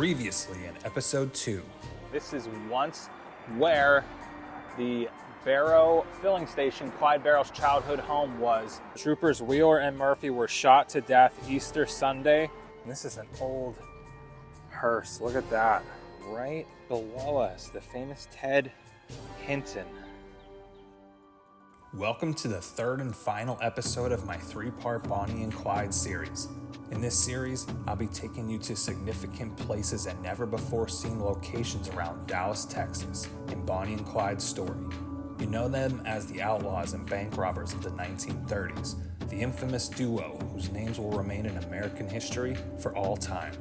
Previously in episode 2. This is once where the Barrow filling station, Clyde Barrow's childhood home, was. Troopers Wheeler and Murphy were shot to death Easter Sunday. And this is an old hearse. Look at that. Right below us, the famous Ted Hinton. Welcome to the third and final episode of my 3-part Bonnie and Clyde series. In this series, I'll be taking you to significant places and never-before-seen locations around Dallas, Texas, in Bonnie and Clyde's story. You know them as the outlaws and bank robbers of the 1930s, the infamous duo whose names will remain in American history for all time.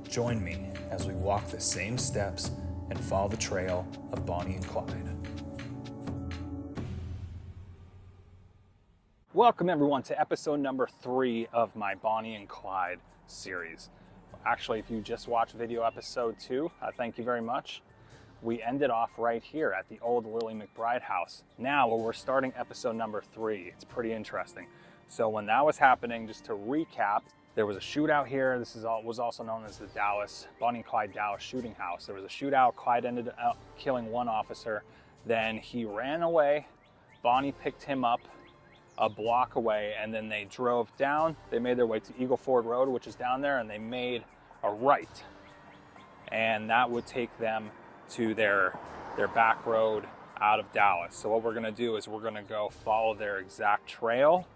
Join me as we walk the same steps and follow the trail of Bonnie and Clyde. Welcome everyone to episode number 3 of my Bonnie and Clyde series. Actually, if you just watched video episode 2, thank you very much. We ended off right here at the old Lily McBride house. Now we're starting episode number 3. It's pretty interesting. So when that was happening, just to recap, there was a shootout here. This was also known as the Bonnie and Clyde Dallas shooting house. There was a shootout. Clyde ended up killing one officer. Then he ran away. Bonnie picked him up a block away, and then they drove down. They made their way to Eagle Ford Road, which is down there, and they made a right. And that would take them to their back road out of Dallas. So what we're gonna do is we're gonna go follow their exact trail.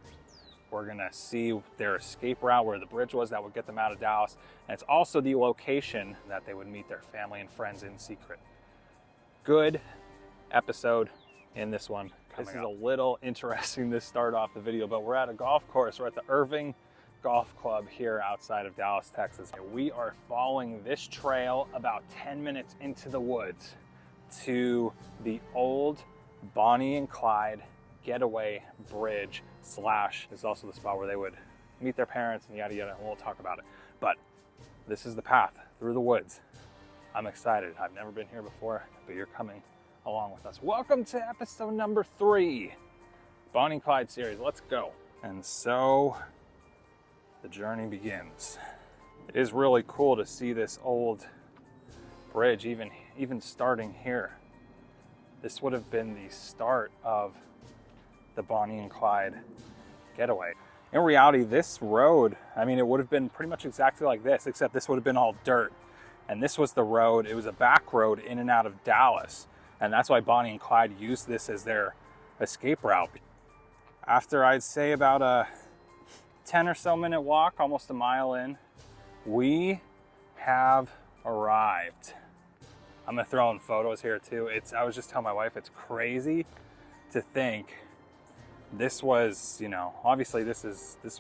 We're gonna see their escape route where the bridge was that would get them out of Dallas. And it's also the location that they would meet their family and friends in secret. Good episode in this one. This is a little interesting to start off the video, but we're at a golf course. We're at the Irving Golf Club here outside of Dallas, Texas. We are following this trail about 10 minutes into the woods to the old Bonnie and Clyde getaway bridge / this is also the spot where they would meet their parents and yada yada, and we'll talk about it. But this is the path through the woods. I'm excited. I've never been here before, but you're coming along with us. Welcome to episode number 3, Bonnie and Clyde series. Let's go. And so the journey begins. It is really cool to see this old bridge, even starting here. This would have been the start of the Bonnie and Clyde getaway. In reality, this road, it would have been pretty much exactly like this, except this would have been all dirt. And this was the road. It was a back road in and out of Dallas. And that's why Bonnie and Clyde used this as their escape route. After I'd say about a 10 or so minute walk, almost a mile in, we have arrived. I'm gonna throw in photos here too. I was just telling my wife, it's crazy to think this was, obviously this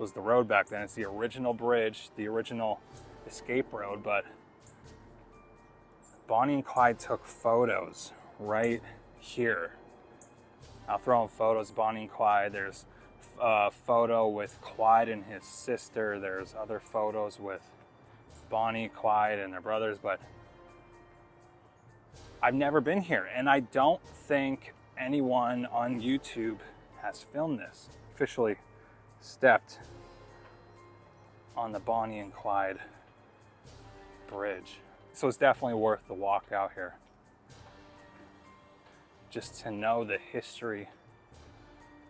was the road back then. It's the original bridge, the original escape road, but Bonnie and Clyde took photos right here. I'll throw in photos of Bonnie and Clyde. There's a photo with Clyde and his sister. There's other photos with Bonnie, Clyde, and their brothers, but I've never been here, and I don't think anyone on YouTube has filmed this, officially stepped on the Bonnie and Clyde bridge. So it's definitely worth the walk out here, just to know the history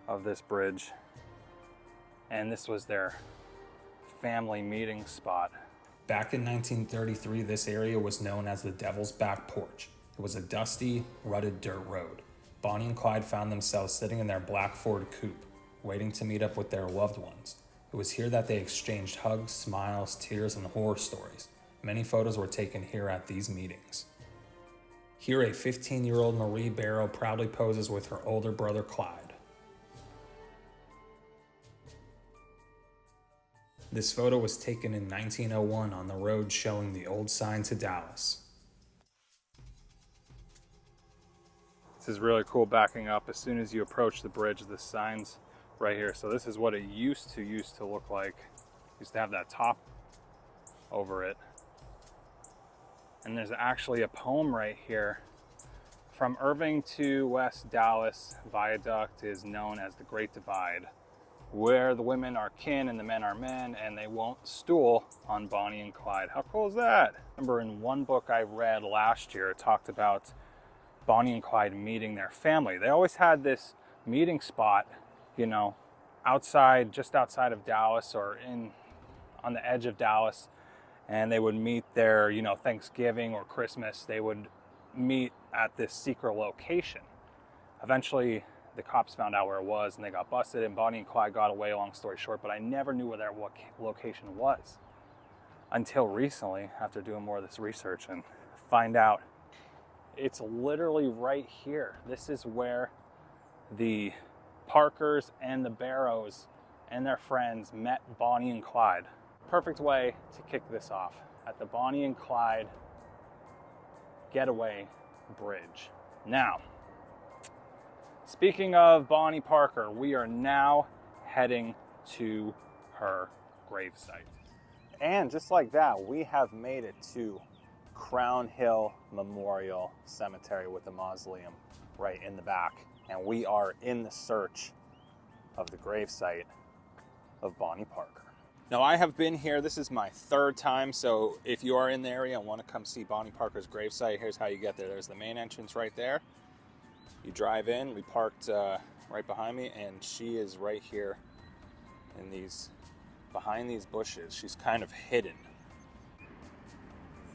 of this bridge. And this was their family meeting spot. Back in 1933, this area was known as the Devil's Back Porch. It was a dusty, rutted dirt road. Bonnie and Clyde found themselves sitting in their black Ford coupe, waiting to meet up with their loved ones. It was here that they exchanged hugs, smiles, tears, and horror stories. Many photos were taken here at these meetings. Here, a 15-year-old Marie Barrow proudly poses with her older brother Clyde. This photo was taken in 1901 on the road showing the old sign to Dallas. This is really cool backing up. As soon as you approach the bridge, the sign's right here. So this is what it used to look like. It used to have that top over it. And there's actually a poem right here. From Irving to West Dallas, viaduct is known as the Great Divide. where the women are kin and the men are men, and they won't stool on Bonnie and Clyde. How cool is that? Remember in one book I read last year, it talked about Bonnie and Clyde meeting their family. They always had this meeting spot, you know, outside, just outside of Dallas or on the edge of Dallas, and they would meet there, you know, Thanksgiving or Christmas. They would meet at this secret location. Eventually, the cops found out where it was and they got busted, and Bonnie and Clyde got away, long story short, but I never knew where their location was until recently, after doing more of this research, and find out it's literally right here. This is where the Parkers and the Barrows and their friends met Bonnie and Clyde. Perfect way to kick this off at the Bonnie and Clyde Getaway Bridge. Now, speaking of Bonnie Parker, we are now heading to her gravesite. And just like that, we have made it to Crown Hill Memorial Cemetery with the mausoleum right in the back. And we are in the search of the gravesite of Bonnie Parker. Now, I have been here, this is my third time, so if you are in the area and want to come see Bonnie Parker's gravesite, here's how you get there. There's the main entrance right there. You drive in, we parked right behind me, and she is right here behind these bushes. She's kind of hidden.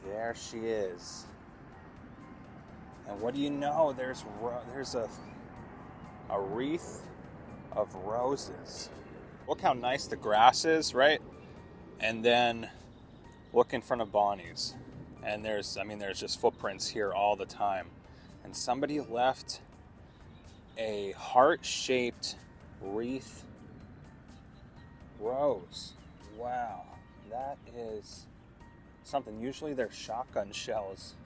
There she is. And what do you know? There's a wreath of roses. Look how nice the grass is, right? And then look in front of Bonnie's. And there's just footprints here all the time. And somebody left a heart-shaped wreath rose. Wow, that is something. Usually there's shotgun shells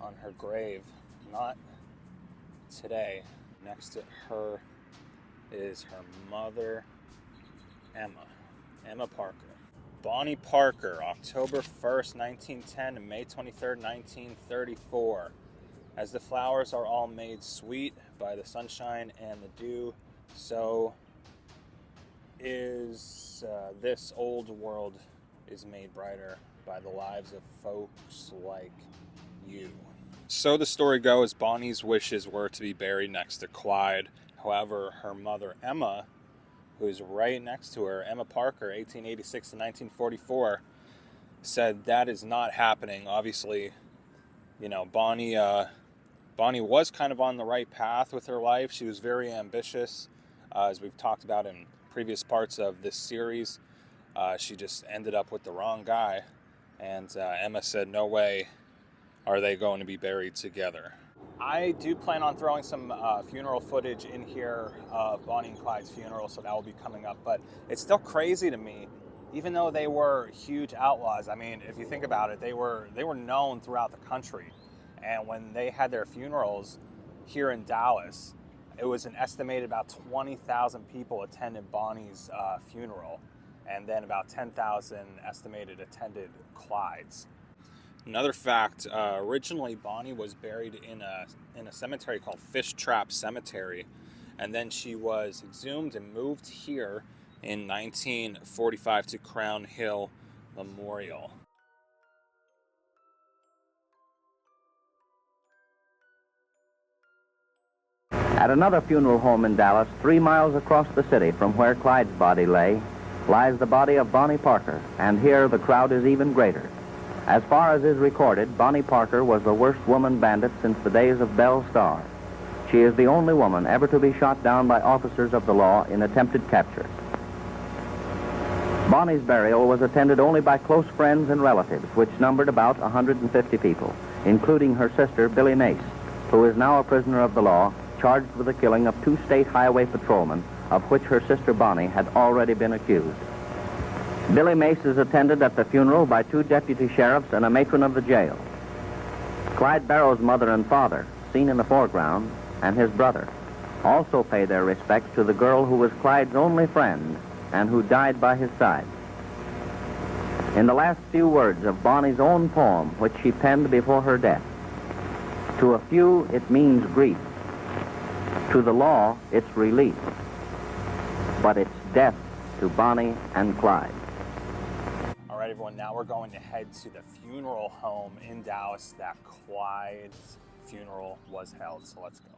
on her grave. Not today. Next to her is her mother, Emma Parker. Bonnie Parker, October 1st, 1910 to May 23rd, 1934. As the flowers are all made sweet by the sunshine and the dew, so is this old world is made brighter by the lives of folks like you. So the story goes, Bonnie's wishes were to be buried next to Clyde. However, her mother, Emma, who's right next to her, Emma Parker, 1886 to 1944, said that is not happening. Obviously, you know, Bonnie was kind of on the right path with her life. She was very ambitious, as we've talked about in previous parts of this series. She just ended up with the wrong guy, and Emma said, no way are they going to be buried together. I do plan on throwing some funeral footage in here of Bonnie and Clyde's funeral, so that will be coming up. But it's still crazy to me, even though they were huge outlaws. I mean, if you think about it, they were known throughout the country. And when they had their funerals here in Dallas, it was an estimated about 20,000 people attended Bonnie's funeral, and then about 10,000 estimated attended Clyde's. Another fact, originally Bonnie was buried in a cemetery called Fish Trap Cemetery, and then she was exhumed and moved here in 1945 to Crown Hill Memorial. At another funeral home in Dallas, 3 miles across the city from where Clyde's body lay, lies the body of Bonnie Parker, and here the crowd is even greater. As far as is recorded, Bonnie Parker was the worst woman bandit since the days of Belle Starr. She is the only woman ever to be shot down by officers of the law in attempted capture. Bonnie's burial was attended only by close friends and relatives, which numbered about 150 people, including her sister, Billie Mace, who is now a prisoner of the law, charged with the killing of 2 state highway patrolmen, of which her sister Bonnie had already been accused. Billie Mace is attended at the funeral by 2 deputy sheriffs and a matron of the jail. Clyde Barrow's mother and father, seen in the foreground, and his brother, also pay their respects to the girl who was Clyde's only friend and who died by his side. In the last few words of Bonnie's own poem, which she penned before her death, to a few it means grief. To the law, it's relief. but it's death to Bonnie and Clyde. All right, everyone, now we're going to head to the funeral home in Dallas that Clyde's funeral was held, so let's go.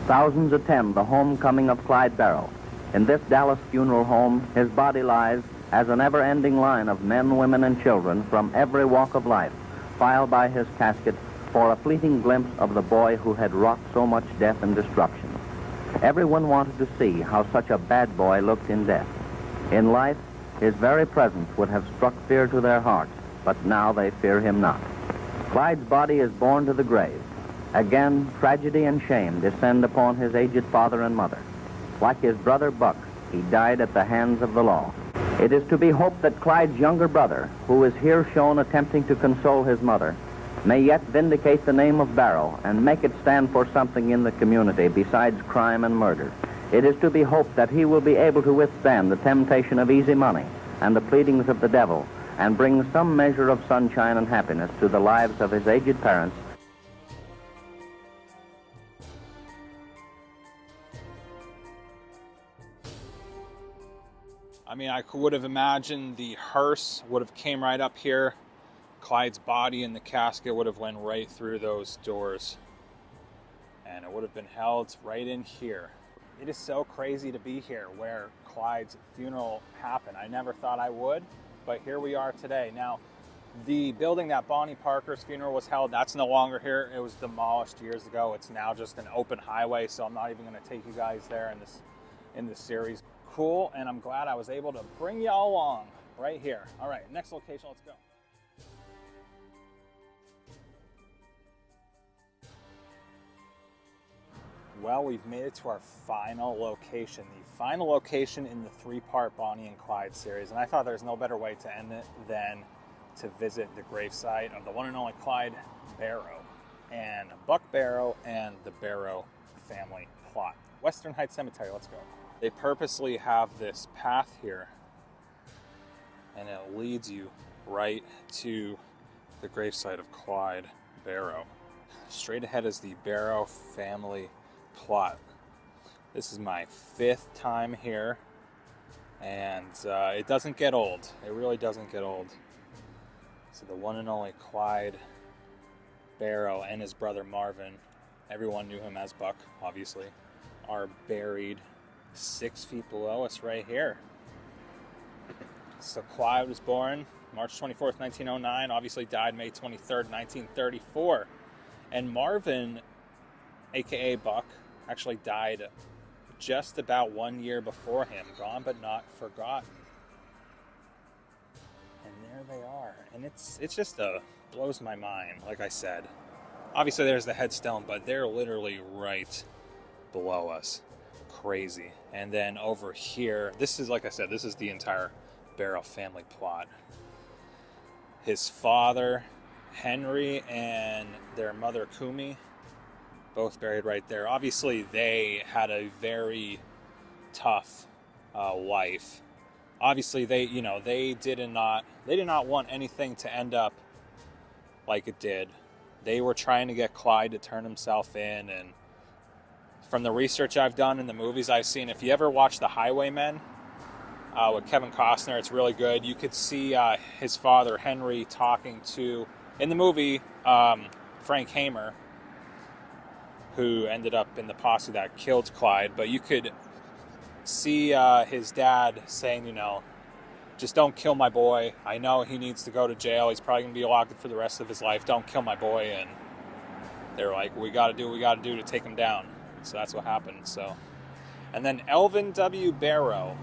Thousands attend the homecoming of Clyde Barrow. In this Dallas funeral home, his body lies as a never-ending line of men, women, and children from every walk of life file by his casket for a fleeting glimpse of the boy who had wrought so much death and destruction. Everyone wanted to see how such a bad boy looked in death. In life, his very presence would have struck fear to their hearts, but now they fear him not. Clyde's body is borne to the grave. Again, tragedy and shame descend upon his aged father and mother. Like his brother Buck, he died at the hands of the law. It is to be hoped that Clyde's younger brother, who is here shown attempting to console his mother, may yet vindicate the name of Barrow and make it stand for something in the community besides crime and murder. It is to be hoped that he will be able to withstand the temptation of easy money and the pleadings of the devil and bring some measure of sunshine and happiness to the lives of his aged parents. I mean, I would have imagined the hearse would have came right up here. Clyde's body in the casket would have went right through those doors. And it would have been held right in here. It is so crazy to be here where Clyde's funeral happened. I never thought I would, but here we are today. Now, the building that Bonnie Parker's funeral was held, that's no longer here. It was demolished years ago. It's now just an open highway, so I'm not even going to take you guys there in this series. Cool, and I'm glad I was able to bring y'all along right here. All right, next location, let's go. Well, we've made it to our final location, the final location in the three-part Bonnie and Clyde series, and I thought there's no better way to end it than to visit the gravesite of the one and only Clyde Barrow and Buck Barrow and the Barrow family plot. Western Heights Cemetery, let's go. They purposely have this path here, and it leads you right to the gravesite of Clyde Barrow. Straight ahead is the Barrow family plot. This is my 5th time here, and it doesn't get old. It really doesn't get old. So the one and only Clyde Barrow and his brother Marvin, everyone knew him as Buck, obviously, are buried 6 feet below us right here. So Clyde was born March 24th, 1909, obviously died May 23rd, 1934. And Marvin, aka Buck, actually died just about 1 year before him, gone but not forgotten. And there they are. And it's just blows my mind, like I said. Obviously there's the headstone, but they're literally right below us. Crazy. And then over here, this is, like I said, this is the entire Barrow family plot. His father, Henry, and their mother, Kumi, both buried right there. Obviously, they had a very tough life. Obviously, they did not want anything to end up like it did. They were trying to get Clyde to turn himself in, and from the research I've done and the movies I've seen, if you ever watch The Highwaymen with Kevin Costner, it's really good. You could see his father, Henry, talking to, in the movie, Frank Hamer, who ended up in the posse that killed Clyde. But you could see his dad saying, just don't kill my boy. I know he needs to go to jail. He's probably going to be locked up for the rest of his life. Don't kill my boy. And they're like, we got to do what we got to do to take him down. So that's what happened. And then Elvin W. Barrow.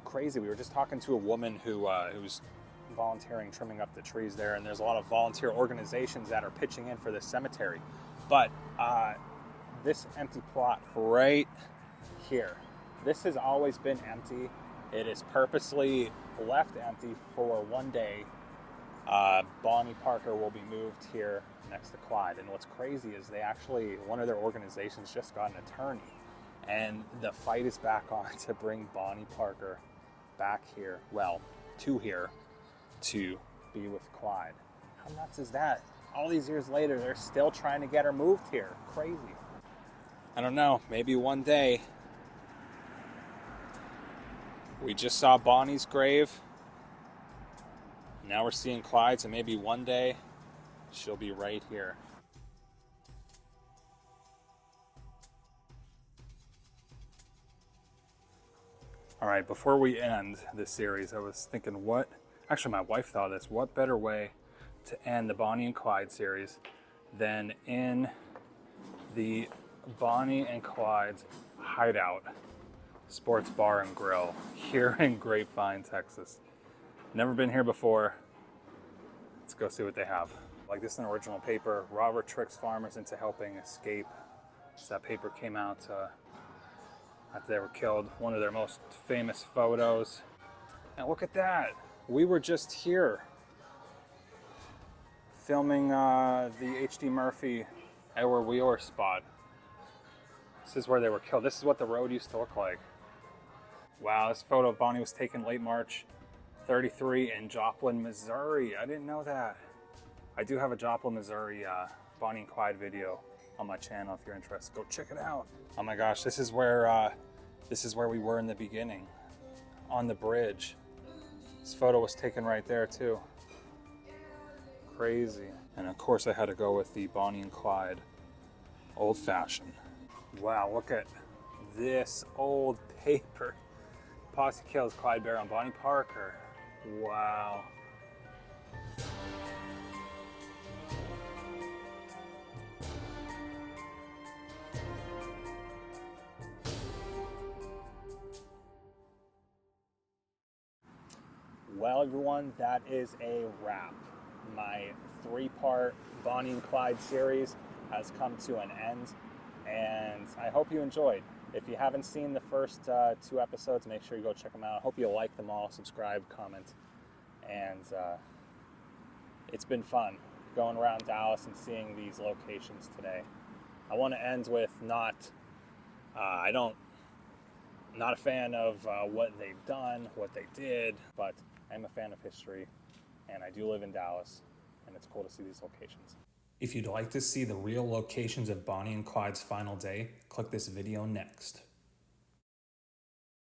Crazy. We were just talking to a woman who's volunteering trimming up the trees there, and there's a lot of volunteer organizations that are pitching in for this cemetery. But this empty plot right here, this has always been empty. It is purposely left empty for one day Bonnie Parker will be moved here next to Clyde. And what's crazy is one of their organizations just got an attorney. And the fight is back on to bring Bonnie Parker back here, well, to here, to be with Clyde. How nuts is that? All these years later, they're still trying to get her moved here. Crazy. I don't know, maybe one day. We just saw Bonnie's grave. Now we're seeing Clyde's, and maybe one day she'll be right here. All right, before we end this series, I was thinking actually my wife thought of this, what better way to end the Bonnie and Clyde series than in the Bonnie and Clyde's Hideout Sports Bar and Grill here in Grapevine, Texas. Never been here before. Let's go see what they have. Like, this is an original paper. Robert tricks farmers into helping escape. So that paper came out after they were killed. One of their most famous photos. And look at that. We were just here filming the H.D. Murphy Edward Wheeler spot. This is where they were killed. This is what the road used to look like. Wow, this photo of Bonnie was taken late March 33 in Joplin, Missouri. I didn't know that. I do have a Joplin, Missouri Bonnie and Clyde video on my channel if you're interested. Go check it out. Oh my gosh, this is where we were in the beginning, on the bridge. This photo was taken right there too. Crazy. And of course I had to go with the Bonnie and Clyde old fashioned. Wow, look at this old paper. Posse kills Clyde Barrow and Bonnie Parker. Wow. Well, everyone, that is a wrap. My 3-part Bonnie and Clyde series has come to an end, and I hope you enjoyed. If you haven't seen the first 2 episodes, make sure you go check them out. I hope you like them all, subscribe, comment, and it's been fun going around Dallas and seeing these locations today. I want to end with not a fan of what they've done, what they did, but I'm a fan of history, and I do live in Dallas, and it's cool to see these locations. If you'd like to see the real locations of Bonnie and Clyde's final day, click this video next.